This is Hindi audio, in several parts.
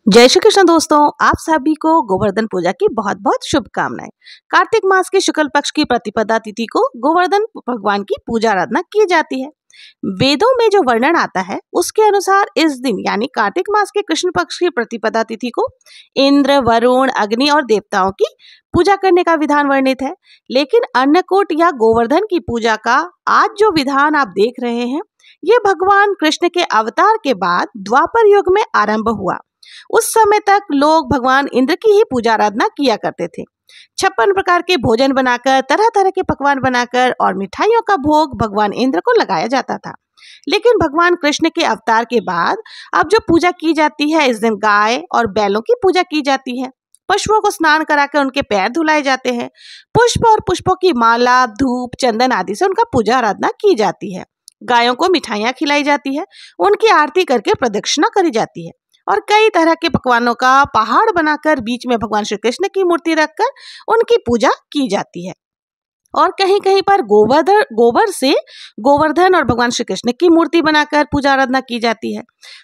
जय श्री कृष्ण दोस्तों, आप सभी को गोवर्धन पूजा की बहुत बहुत शुभकामनाएं। कार्तिक मास के शुक्ल पक्ष की प्रतिपदा तिथि को गोवर्धन भगवान की पूजा आराधना की जाती है। वेदों में जो वर्णन आता है उसके अनुसार इस दिन यानी कार्तिक मास के कृष्ण पक्ष की प्रतिपदा तिथि को इंद्र, वरुण, अग्नि और देवताओं की पूजा करने का विधान वर्णित है। लेकिन अन्नकूट या गोवर्धन की पूजा का आज जो विधान आप देख रहे हैं, ये भगवान कृष्ण के अवतार के बाद द्वापर युग में आरंभ हुआ। उस समय तक लोग भगवान इंद्र की ही पूजा आराधना किया करते थे। 56 प्रकार के भोजन बनाकर, तरह तरह के पकवान बनाकर और मिठाइयों का भोग भगवान इंद्र को लगाया जाता था। लेकिन भगवान कृष्ण के अवतार के बाद अब जो पूजा की जाती है, इस दिन गाय और बैलों की पूजा की जाती है। पशुओं को स्नान कराकर उनके पैर धुलाए जाते हैं। पुष्प और पुष्पों की माला, धूप, चंदन आदि से उनका पूजा आराधना की जाती है। गायों को मिठाइयाँ खिलाई जाती है, उनकी आरती करके प्रदक्षिणा करी जाती है और कई तरह के पकवानों का पहाड़ बनाकर बीच में भगवान श्री कृष्ण की मूर्ति रखकर उनकी पूजा की जाती है। और कहीं कहीं पर गोबर से गोवर्धन और भगवान श्री कृष्ण की मूर्ति बनाकर पूजा आराधना की जाती है।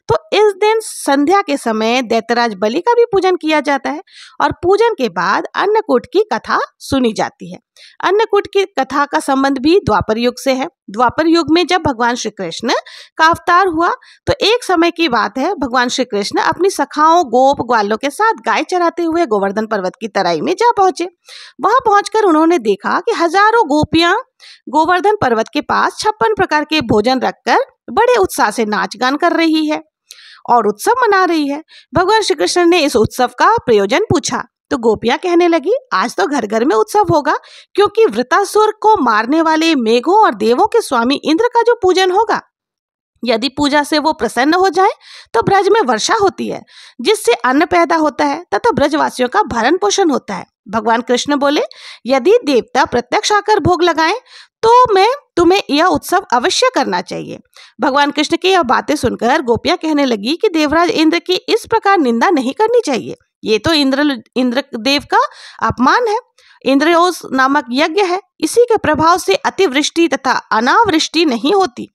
तो इस दिन संध्या के समय दैत्यराज बलि का भी पूजन किया जाता है और पूजन के बाद अन्नकूट की कथा सुनी जाती है। अन्नकूट की कथा का संबंध भी द्वापर युग से है। द्वापर युग में जब भगवान श्री कृष्ण का अवतार हुआ तो एक समय की बात है, भगवान श्री कृष्ण अपनी सखाओं, गोप ग्वालों के साथ गाय चराते हुए गोवर्धन पर्वत की तराई में जा पहुंचे। वहां पहुंचकर उन्होंने देखा कि हजारों गोपियां गोवर्धन पर्वत के पास 56 प्रकार के भोजन रखकर बड़े उत्साह से नाच गान कर रही है और उत्सव मना रही है। भगवान श्री कृष्ण ने इस उत्सव का प्रयोजन पूछा तो गोपियां कहने लगी, आज तो घर घर में उत्सव होगा, क्योंकि वृतासुर को मारने वाले मेघों और देवों के स्वामी इंद्र का जो पूजन होगा। यदि पूजा से वो प्रसन्न हो जाए तो ब्रज में वर्षा होती है, जिससे अन्न पैदा होता है तथा ब्रजवासियों का भरण पोषण होता है। भगवान कृष्ण बोले, यदि देवता प्रत्यक्ष आकर भोग लगाएं तो मैं तुम्हें यह उत्सव अवश्य करना चाहिए। भगवान कृष्ण की यह बातें सुनकर गोपियां कहने लगी कि देवराज इंद्र की इस प्रकार निंदा नहीं करनी चाहिए। ये तो इंद्र देव का अपमान है। इंद्रयोस नामक यज्ञ है, इसी के प्रभाव से अतिवृष्टि तथा अनावृष्टि नहीं होती।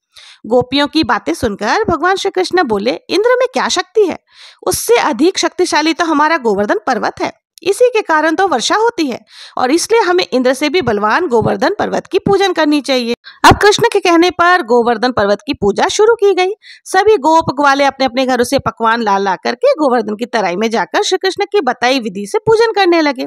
गोपियों की बातें सुनकर भगवान श्री कृष्ण बोले, इंद्र में क्या शक्ति है? उससे अधिक शक्तिशाली तो हमारा गोवर्धन पर्वत है, इसी के कारण तो वर्षा होती है और इसलिए हमें इंद्र से भी बलवान गोवर्धन पर्वत की पूजन करनी चाहिए। अब कृष्ण के कहने पर गोवर्धन पर्वत की पूजा शुरू की गई। सभी गोप ग्वाले अपने अपने घरों से पकवान ला करके गोवर्धन की तराई में जाकर श्री कृष्ण की बताई विधि से पूजन करने लगे।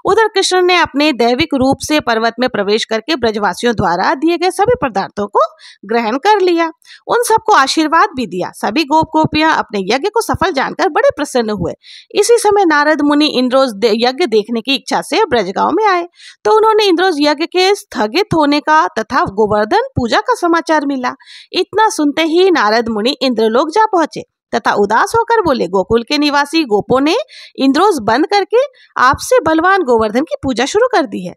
उधर कृष्ण ने अपने दैविक रूप से पर्वत में प्रवेश करके ब्रजवासियों द्वारा दिए गए सभी पदार्थों को ग्रहण कर लिया। उन सबको आशीर्वाद भी दिया। सभी गोप गोपियां अपने यज्ञ को सफल जानकर बड़े प्रसन्न हुए। इसी समय नारद मुनि इंद्रोस यज्ञ देखने की इच्छा से ब्रजगांव में आए तो उन्होंने इंद्रोस यज्ञ के स्थगित होने का तथा गोवर्धन पूजा का समाचार मिला। इतना सुनते ही नारद मुनि इंद्रलोक जा पहुंचे तथा उदास होकर बोले, गोकुल के निवासी गोपों ने इंद्रोस बंद करके आपसे बलवान गोवर्धन की पूजा शुरू कर दी है।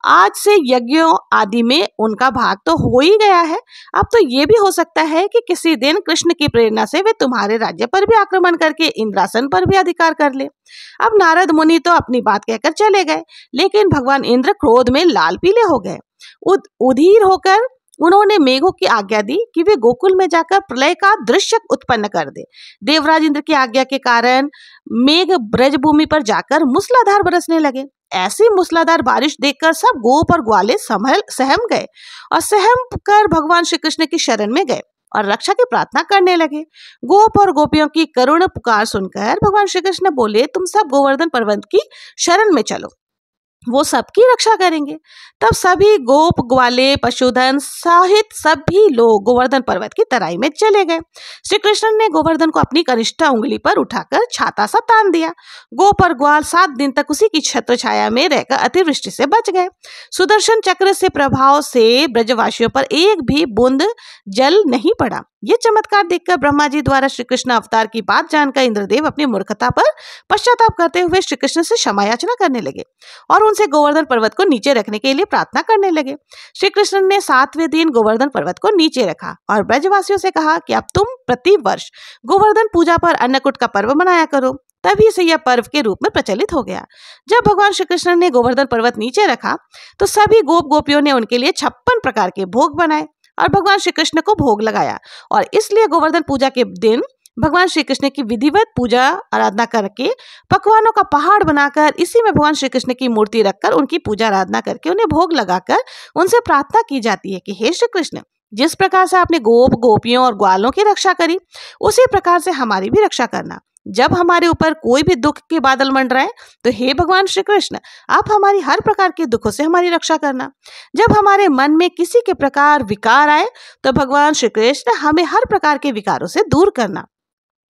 आज से यज्ञों आदि में उनका भाग तो हो ही गया है। अब तो ये भी हो सकता है कि किसी दिन कृष्ण की प्रेरणा से वे तुम्हारे राज्य पर भी आक्रमण करके इंद्रासन पर भी अधिकार कर ले। अब नारद मुनि तो अपनी बात कहकर चले गए, लेकिन भगवान इंद्र क्रोध में लाल पीले हो गए। उधीर होकर उन्होंने मेघों की आज्ञा दी कि वे गोकुल में जाकर प्रलय का दृश्य उत्पन्न कर दे। देवराज इंद्र की आज्ञा के कारण मेघ ब्रज भूमि पर जाकर मूसलाधार बरसने लगे। ऐसी मूसलाधार बारिश देखकर सब गोप और ग्वाले सहम गए और सहम कर भगवान श्री कृष्ण की शरण में गए और रक्षा की प्रार्थना करने लगे। गोप और गोपियों की करुण पुकार सुनकर भगवान श्री कृष्ण बोले, तुम सब गोवर्धन पर्वत की शरण में चलो, वो सबकी रक्षा करेंगे। तब सभी गोप ग्वाले पशुधन सहित सभी लोग गोवर्धन पर्वत की तराई में चले गए। श्री कृष्ण ने गोवर्धन को अपनी कनिष्ठ उंगली पर उठाकर छाता सा तान दिया। गोप और ग्वाल 7 दिन तक उसी की छत्र छाया में रहकर अतिवृष्टि से बच गए। सुदर्शन चक्र से प्रभाव से ब्रजवासियों पर एक भी बूंद जल नहीं पड़ा। ये चमत्कार देखकर ब्रह्मा जी द्वारा श्री कृष्ण अवतार की बात जानकर इंद्रदेव अपनी मूर्खता पर पश्चाताप करते हुए श्री कृष्ण से क्षमा याचना करने लगे और उनसे गोवर्धन पर्वत को नीचे रखने के लिए प्रार्थना करने लगे। श्री कृष्ण ने 7वें दिन गोवर्धन पर्वत को नीचे रखा और ब्रजवासियों से कहा कि अब तुम प्रति वर्ष गोवर्धन पूजा पर अन्नकूट का पर्व मनाया करो। तभी से यह पर्व के रूप में प्रचलित हो गया। जब भगवान श्री कृष्ण ने गोवर्धन पर्वत नीचे रखा तो सभी गोप गोपियों ने उनके लिए 56 प्रकार के भोग बनाए और भगवान श्री कृष्ण को भोग लगाया और इसलिए गोवर्धन पूजा के दिन भगवान श्री कृष्ण की विधिवत पूजा आराधना करके पकवानों का पहाड़ बनाकर इसी में भगवान श्री कृष्ण की मूर्ति रखकर उनकी पूजा आराधना करके उन्हें भोग लगाकर उनसे प्रार्थना की जाती है कि हे श्री कृष्ण, जिस प्रकार से आपने गोपियों और ग्वालों की रक्षा करी, उसी प्रकार से हमारी भी रक्षा करना। जब हमारे ऊपर कोई भी दुख के बादल मंडराए तो हे भगवान श्री कृष्ण, आप हमारी हर प्रकार के दुखों से हमारी रक्षा करना। जब हमारे मन में किसी के प्रकार विकार आए तो भगवान श्री कृष्ण हमें हर प्रकार के विकारों से दूर करना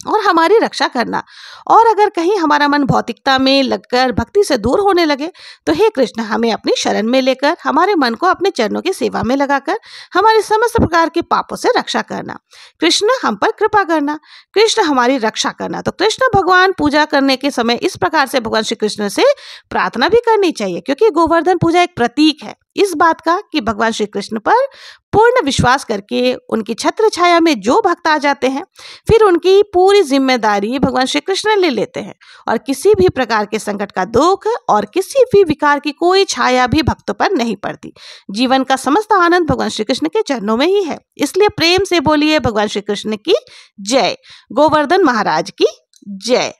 और हमारी रक्षा करना। और अगर कहीं हमारा मन भौतिकता में लगकर भक्ति से दूर होने लगे तो हे कृष्ण, हमें अपनी शरण में लेकर हमारे मन को अपने चरणों की सेवा में लगाकर हमारे समस्त प्रकार के पापों से रक्षा करना। कृष्ण, हम पर कृपा करना। कृष्ण, हमारी रक्षा करना। तो कृष्ण भगवान पूजा करने के समय इस प्रकार से भगवान श्री कृष्ण से प्रार्थना भी करनी चाहिए, क्योंकि गोवर्धन पूजा एक प्रतीक है इस बात का कि भगवान श्री कृष्ण पर पूर्ण विश्वास करके उनकी छत्र छाया में जो भक्त आ जाते हैं, फिर उनकी पूरी जिम्मेदारी भगवान श्री कृष्ण ले लेते हैं और किसी भी प्रकार के संकट का दुख और किसी भी विकार की कोई छाया भी भक्तों पर नहीं पड़ती। जीवन का समस्त आनंद भगवान श्री कृष्ण के चरणों में ही है। इसलिए प्रेम से बोलिए भगवान श्री कृष्ण की जय, गोवर्धन महाराज की जय।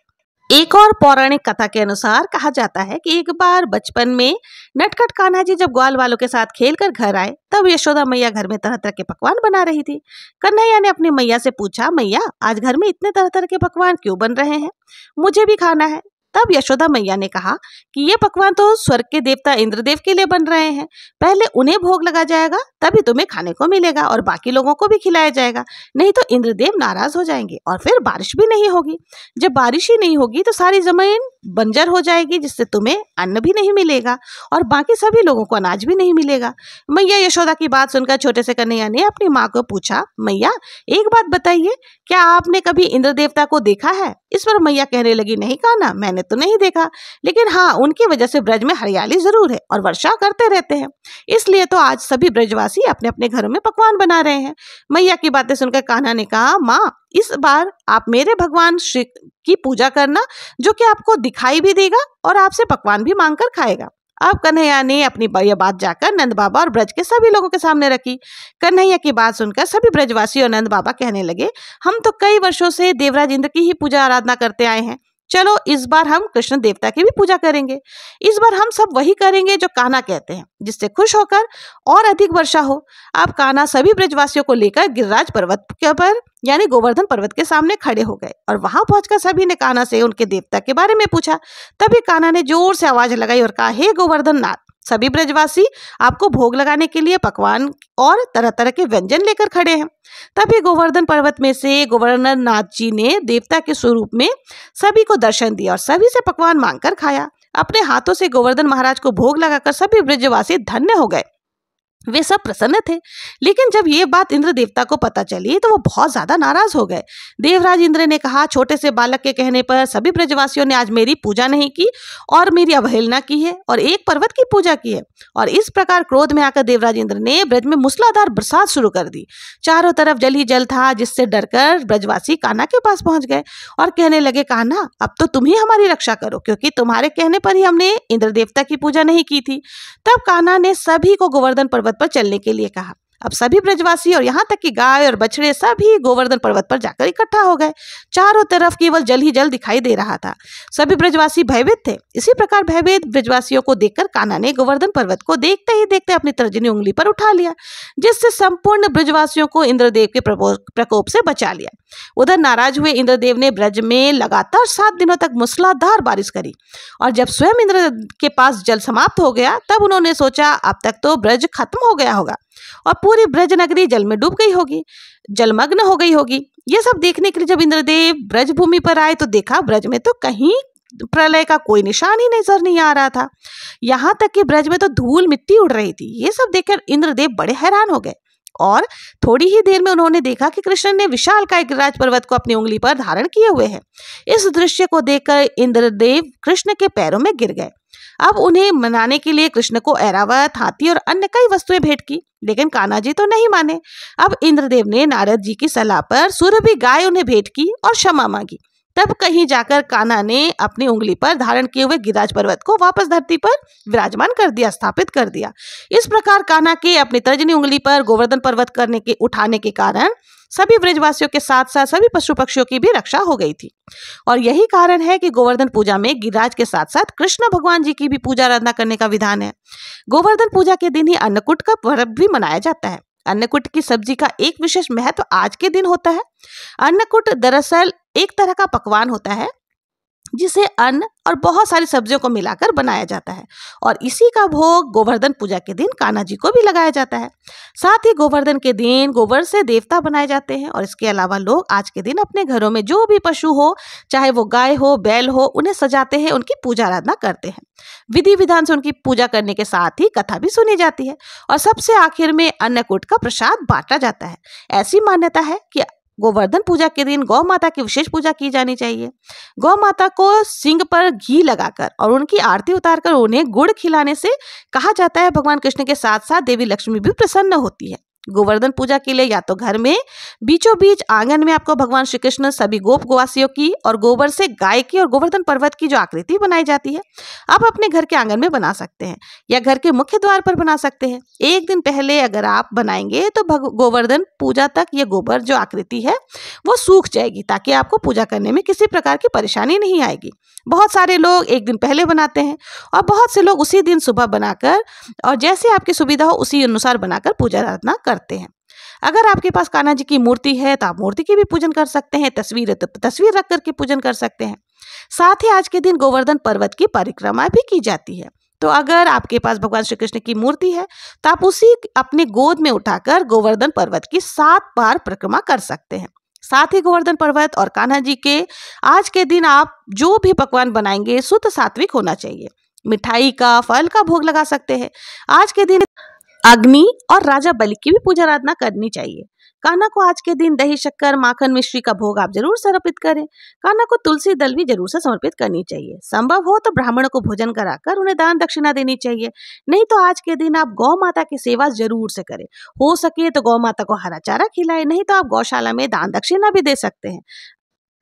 एक और पौराणिक कथा के अनुसार कहा जाता है कि एक बार बचपन में नटखट कान्हा जी जब ग्वाल वालों के साथ खेलकर घर आए, तब यशोदा मैया घर में तरह तरह के पकवान बना रही थी। कन्हैया ने अपनी मैया से पूछा, मैया आज घर में इतने तरह तरह के पकवान क्यों बन रहे हैं, मुझे भी खाना है। तब यशोदा मैया ने कहा कि ये पकवान तो स्वर्ग के देवता इंद्रदेव के लिए बन रहे हैं, पहले उन्हें भोग लगा जाएगा तभी तुम्हें खाने को मिलेगा और बाकी लोगों को भी खिलाया जाएगा, नहीं तो इंद्रदेव नाराज हो जाएंगे और फिर बारिश भी नहीं होगी। जब बारिश ही नहीं होगी तो सारी जमीन बंजर हो जाएगी, जिससे तुम्हें अन्न भी नहीं मिलेगा और बाकी सभी लोगों को अनाज भी नहीं मिलेगा। मैया यशोदा की बात सुनकर छोटे से कन्हैया ने अपनी माँ को पूछा, मैया एक बात बताइए, क्या आपने कभी इंद्र देवता को देखा है? इस पर मैया कहने लगी, नहीं कान्हा, मैंने तो नहीं देखा, लेकिन हाँ, उनकी वजह से ब्रज में हरियाली जरूर है और वर्षा करते रहते हैं, इसलिए तो आज सभी ब्रजवासी अपने अपने घरों में पकवान बना रहे हैं। मैया की बातें सुनकर कान्हा ने कहा, माँ इस बार आप मेरे भगवान श्री की पूजा करना, जो कि आपको दिखाई भी देगा और आपसे पकवान भी मांग कर खाएगा। अब कन्हैया ने अपनी यह बात जाकर नंद बाबा और ब्रज के सभी लोगों के सामने रखी। कन्हैया की बात सुनकर सभी ब्रजवासी और नंद बाबा कहने लगे, हम तो कई वर्षों से देवराज इंद्र की ही पूजा आराधना करते आए हैं, चलो इस बार हम कृष्ण देवता की भी पूजा करेंगे। इस बार हम सब वही करेंगे जो कान्हा कहते हैं, जिससे खुश होकर और अधिक वर्षा हो। अब कान्हा सभी ब्रजवासियों को लेकर गिरिराज पर्वत पर यानी गोवर्धन पर्वत के सामने खड़े हो गए और वहां पहुंचकर सभी ने कान्हा से उनके देवता के बारे में पूछा। तभी कान्हा ने जोर से आवाज लगाई और कहा, हे गोवर्धन नाथ, सभी ब्रजवासी आपको भोग लगाने के लिए पकवान और तरह तरह के व्यंजन लेकर खड़े हैं। तभी गोवर्धन पर्वत में से गोवर्धन नाथ जी ने देवता के स्वरूप में सभी को दर्शन दिया और सभी से पकवान मांगकर खाया। अपने हाथों से गोवर्धन महाराज को भोग लगाकर सभी ब्रजवासी धन्य हो गए। वे सब प्रसन्न थे, लेकिन जब ये बात इंद्र देवता को पता चली तो वो बहुत ज्यादा नाराज हो गए। देवराज इंद्र ने कहा, छोटे से बालक के कहने पर सभी ब्रजवासियों ने आज मेरी पूजा नहीं की और मेरी अवहेलना की है और एक पर्वत की पूजा की है। और इस प्रकार क्रोध में आकर देवराज इंद्र ने ब्रज में मूसलाधार बरसात शुरू कर दी। चारों तरफ जल ही जल था, जिससे डरकर ब्रजवासी कान्हा के पास पहुंच गए और कहने लगे, कान्हा अब तो तुम ही हमारी रक्षा करो, क्योंकि तुम्हारे कहने पर ही हमने इंद्र देवता की पूजा नहीं की थी। तब कान्हा ने सभी को गोवर्धन पर्वत पर चलने के लिए कहा। अब सभी ब्रजवासी और यहाँ तक कि गाय और बछड़े सभी गोवर्धन पर्वत पर जाकर इकट्ठा हो गए। चारों तरफ केवल जल ही जल दिखाई दे रहा था। सभी ब्रजवासी भयभीत थे। इसी प्रकार भयभीत ब्रजवासियों को देखकर कान्हा ने गोवर्धन पर्वत को देखते ही देखते अपनी तर्जनी उंगली पर उठा लिया, जिससे संपूर्ण ब्रजवासियों को इंद्रदेव के प्रकोप से बचा लिया। उधर नाराज हुए इंद्रदेव ने ब्रज में लगातार 7 दिनों तक मूसलाधार बारिश करी और जब स्वयं इंद्र के पास जल समाप्त हो गया तब उन्होंने सोचा, अब तक तो ब्रज खत्म हो गया होगा और पूरी ब्रज नगरी जल में डूब गई होगी, जलमग्न हो गई होगी। ये सब देखने के लिए जब इंद्रदेव ब्रज भूमि पर आए तो देखा ब्रज में तो कहीं प्रलय का कोई निशान ही नजर नहीं आ रहा था। यहाँ तक कि ब्रज में तो धूल मिट्टी उड़ रही थी। ये सब देखकर इंद्रदेव बड़े हैरान हो गए और थोड़ी ही देर में उन्होंने देखा कि कृष्ण ने विशालकाय गिरिराज पर्वत को अपनी उंगली पर धारण किए हुए है। इस दृश्य को देखकर इंद्रदेव कृष्ण के पैरों में गिर गए। अब उन्हें मनाने के लिए कृष्ण को ऐरावत, हाथी और अन्य कई वस्तुएं भेंट की, लेकिन कान्हा जी तो नहीं माने। अब इंद्रदेव ने नारद जी की सलाह पर सुरभि गाय उन्हें भेंट की और क्षमा मांगी। तब कहीं जाकर कान्हा ने अपनी उंगली पर धारण किए हुए गिरिराज पर्वत को वापस धरती पर विराजमान कर दिया, स्थापित कर दिया। इस प्रकार कान्हा के अपनी तर्जनी उंगली पर गोवर्धन पर्वत उठाने के कारण सभी ब्रजवासियों के साथ साथ सभी पशु पक्षियों की भी रक्षा हो गई थी। और यही कारण है कि गोवर्धन पूजा में गिरिराज के साथ साथ कृष्ण भगवान जी की भी पूजा आराधना करने का विधान है। गोवर्धन पूजा के दिन ही अन्नकूट का पर्व भी मनाया जाता है। अन्नकूट की सब्जी का एक विशेष महत्व आज के दिन होता है। अन्नकूट दरअसल एक तरह का पकवान होता है जिसे अन्न और बहुत सारी सब्जियों को मिलाकर बनाया जाता है और इसी का भोग गोवर्धन पूजा के दिन कान्हा जी को भी लगाया जाता है। साथ ही गोवर्धन के दिन गोबर से देवता बनाए जाते हैं और इसके अलावा लोग आज के दिन अपने घरों में जो भी पशु हो, चाहे वो गाय हो, बैल हो, उन्हें सजाते हैं, उनकी पूजा आराधना करते हैं। विधि विधान से उनकी पूजा करने के साथ ही कथा भी सुनी जाती है और सबसे आखिर में अन्नकूट का प्रसाद बांटा जाता है। ऐसी मान्यता है कि गोवर्धन पूजा के दिन गौ माता की विशेष पूजा की जानी चाहिए। गौ माता को सिंग पर घी लगाकर और उनकी आरती उतारकर उन्हें गुड़ खिलाने से कहा जाता है भगवान कृष्ण के साथ साथ देवी लक्ष्मी भी प्रसन्न होती है। गोवर्धन पूजा के लिए या तो घर में बीचों बीच आंगन में आपको भगवान श्री कृष्ण सभी गोपवासियों की और गोबर से गाय की और गोवर्धन पर्वत की जो आकृति बनाई जाती है आप अपने घर के आंगन में बना सकते हैं या घर के मुख्य द्वार पर बना सकते हैं। एक दिन पहले अगर आप बनाएंगे तो गोवर्धन पूजा तक ये गोबर जो आकृति है वो सूख जाएगी ताकि आपको पूजा करने में किसी प्रकार की परेशानी नहीं आएगी। बहुत सारे लोग एक दिन पहले बनाते हैं और बहुत से लोग उसी दिन सुबह बनाकर और जैसे आपकी सुविधा हो उसी अनुसार बनाकर पूजा आराधना करते हैं। अगर आपके पास कान्हा जी की मूर्ति है तो आप मूर्ति की भी पूजन कर सकते हैं, तस्वीर है तो तस्वीर रख करके पूजन कर सकते हैं। साथ ही आज के दिन गोवर्धन पर्वत की परिक्रमा भी की जाती है। तो अगर आपके पास भगवान श्री कृष्ण की मूर्ति है तो आप उसी अपने गोद में उठाकर गोवर्धन पर्वत की 7 बार परिक्रमा कर सकते हैं। साथ ही गोवर्धन पर्वत और कान्हा जी के आज के दिन आप जो भी पकवान बनाएंगे शुद्ध सात्विक होना चाहिए। मिठाई का, फल का भोग लगा सकते हैं। आज के दिन अग्नि और राजा बलि की भी पूजा आराधना करनी चाहिए। कान्हा को आज के दिन दही, शक्कर, माखन, मिश्री का भोग आप जरूर समर्पित करें। कान्हा को तुलसी दल भी जरूर से समर्पित करनी चाहिए। संभव हो तो ब्राह्मणों को भोजन कराकर उन्हें दान दक्षिणा देनी चाहिए। नहीं तो आज के दिन आप गौ माता की सेवा जरूर से करें। हो सके तो गौ माता को हरा चारा खिलाएं, नहीं तो आप गौशाला में दान दक्षिणा भी दे सकते हैं।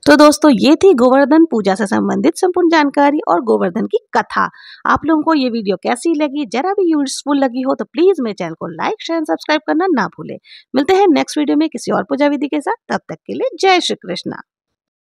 तो दोस्तों ये थी गोवर्धन पूजा से संबंधित संपूर्ण जानकारी और गोवर्धन की कथा। आप लोगों को ये वीडियो कैसी लगी, जरा भी यूजफुल लगी हो तो प्लीज मेरे चैनल को लाइक, शेयर, सब्सक्राइब करना ना भूले। मिलते हैं नेक्स्ट वीडियो में किसी और पूजा विधि के साथ। तब तक के लिए जय श्री कृष्णा।